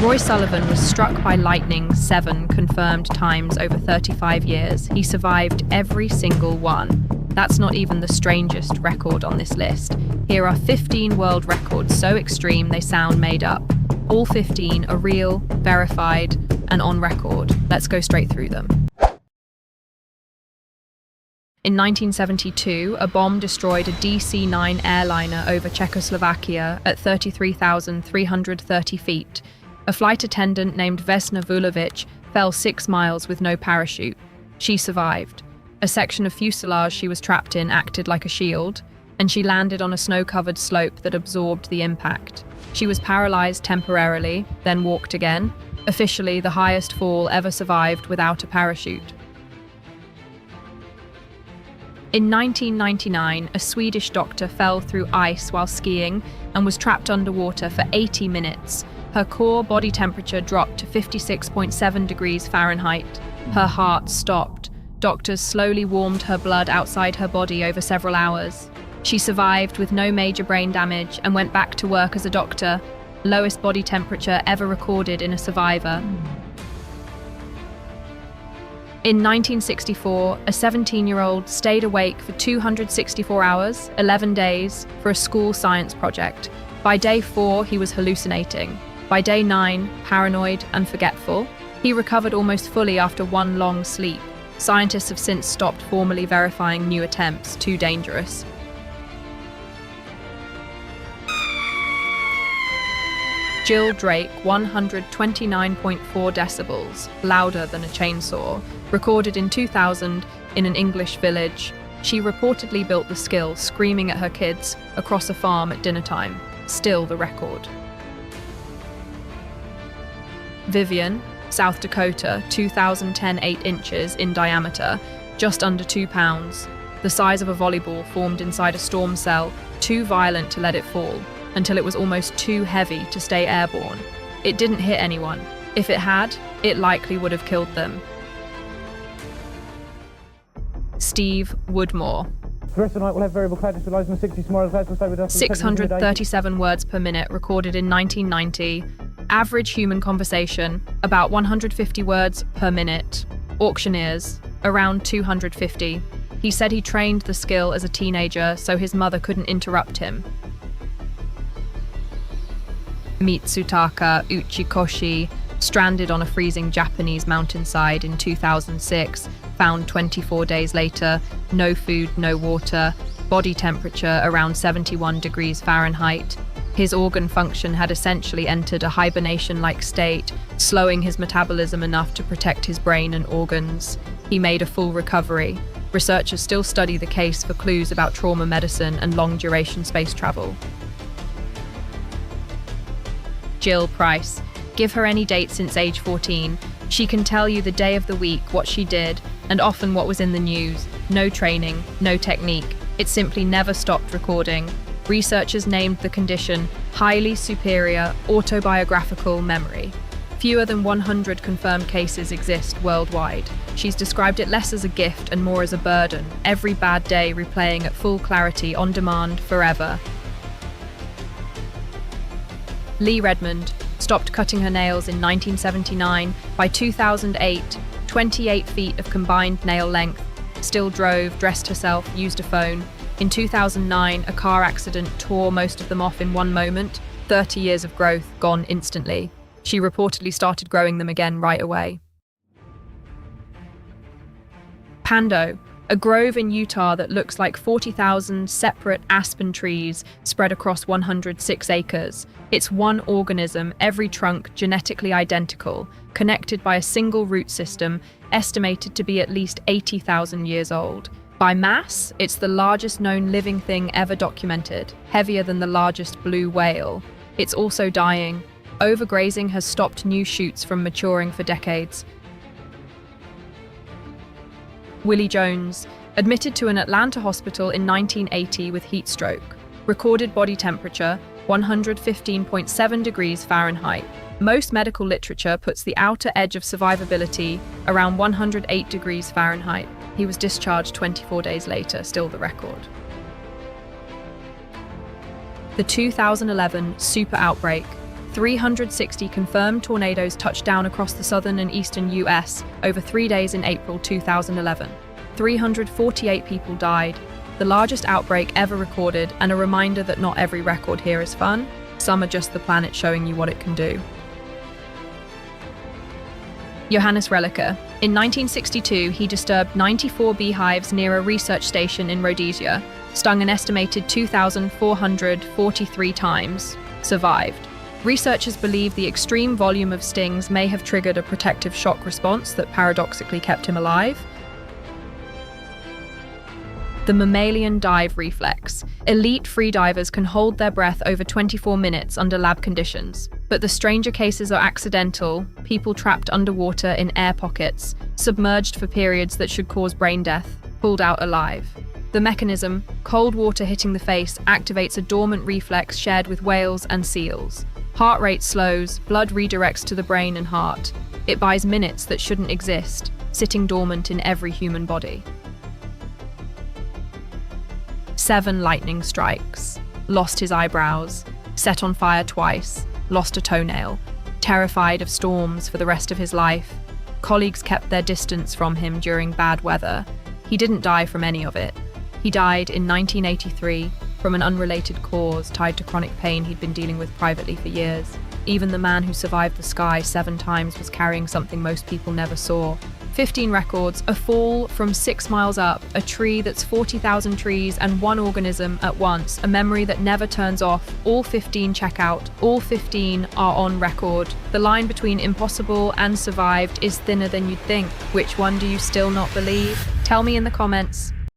Roy Sullivan was struck by lightning 7 confirmed times over 35 years. He survived every single one. That's not even the strangest record on this list. Here are 15 world records so extreme they sound made up. All 15 are real, verified, and on record. Let's go straight through them. In 1972, a bomb destroyed a DC-9 airliner over Czechoslovakia at 33,330 feet. A flight attendant named Vesna Vulovic fell 6 miles with no parachute. She survived. A section of fuselage she was trapped in acted like a shield, and she landed on a snow-covered slope that absorbed the impact. She was paralyzed temporarily, then walked again, officially the highest fall ever survived without a parachute. In 1999, a Swedish doctor fell through ice while skiing and was trapped underwater for 80 minutes. Her core body temperature dropped to 56.7 degrees Fahrenheit. Her heart stopped. Doctors slowly warmed her blood outside her body over several hours. She survived with no major brain damage and went back to work as a doctor, lowest body temperature ever recorded in a survivor. In 1964, a 17-year-old stayed awake for 264 hours, 11 days, for a school science project. By day 4, he was hallucinating. By day 9, paranoid and forgetful. He recovered almost fully after one long sleep. Scientists have since stopped formally verifying new attempts, too dangerous. Jill Drake, 129.4 decibels, louder than a chainsaw, recorded in 2000 in an English village. She reportedly built the skill, screaming at her kids across a farm at dinner time. Still the record. Vivian, South Dakota, 2010 8 inches in diameter, just under 2 pounds. The size of a volleyball formed inside a storm cell, too violent to let it fall, until it was almost too heavy to stay airborne. It didn't hit anyone. If it had, it likely would have killed them. Steve Woodmore. The rest of the night we'll have variable cloud distribution with 60 tomorrow. Clouds will stay with us. 637 words per minute recorded in 1990. Average human conversation, about 150 words per minute. Auctioneers, around 250. He said he trained the skill as a teenager so his mother couldn't interrupt him. Mitsutaka Uchikoshi, stranded on a freezing Japanese mountainside in 2006, found 24 days later, no food, no water, body temperature around 71 degrees Fahrenheit. His organ function had essentially entered a hibernation-like state, slowing his metabolism enough to protect his brain and organs. He made a full recovery. Researchers still study the case for clues about trauma medicine and long-duration space travel. Jill Price. Give her any date since age 14. She can tell you the day of the week, what she did, and often what was in the news. No training, no technique. It simply never stopped recording. Researchers named the condition highly superior autobiographical memory. Fewer than 100 confirmed cases exist worldwide. She's described it less as a gift and more as a burden, every bad day replaying at full clarity, on demand, forever. Lee Redmond stopped cutting her nails in 1979. By 2008, 28 feet of combined nail length. Still drove, dressed herself, used a phone. In 2009, a car accident tore most of them off in one moment. 30 years of growth gone instantly. She reportedly started growing them again right away. Pando, a grove in Utah that looks like 40,000 separate aspen trees spread across 106 acres. It's one organism, every trunk genetically identical, connected by a single root system, estimated to be at least 80,000 years old. By mass, it's the largest known living thing ever documented, heavier than the largest blue whale. It's also dying. Overgrazing has stopped new shoots from maturing for decades. Willie Jones, admitted to an Atlanta hospital in 1980 with heat stroke. Recorded body temperature, 115.7 degrees Fahrenheit. Most medical literature puts the outer edge of survivability around 108 degrees Fahrenheit. He was discharged 24 days later, still the record. The 2011 super outbreak. 360 confirmed tornadoes touched down across the southern and eastern US over 3 days in April 2011. 348 people died, the largest outbreak ever recorded, and a reminder that not every record here is fun. Some are just the planet showing you what it can do. Johannes Reliker. In 1962, he disturbed 94 beehives near a research station in Rhodesia, stung an estimated 2,443 times, survived. Researchers believe the extreme volume of stings may have triggered a protective shock response that paradoxically kept him alive. The mammalian dive reflex. Elite freedivers can hold their breath over 24 minutes under lab conditions, but the stranger cases are accidental, people trapped underwater in air pockets, submerged for periods that should cause brain death, pulled out alive. The mechanism, cold water hitting the face, activates a dormant reflex shared with whales and seals. Heart rate slows, blood redirects to the brain and heart. It buys minutes that shouldn't exist, sitting dormant in every human body. 7 lightning strikes. Lost his eyebrows. Set on fire twice. Lost a toenail. Terrified of storms for the rest of his life. Colleagues kept their distance from him during bad weather. He didn't die from any of it. He died in 1983 from an unrelated cause tied to chronic pain he'd been dealing with privately for years. Even the man who survived the sky 7 times was carrying something most people never saw. 15 records, a fall from 6 miles up, a tree that's 40,000 trees and 1 organism at once, a memory that never turns off. All 15 check out, all 15 are on record. The line between impossible and survived is thinner than you'd think. Which one do you still not believe? Tell me in the comments.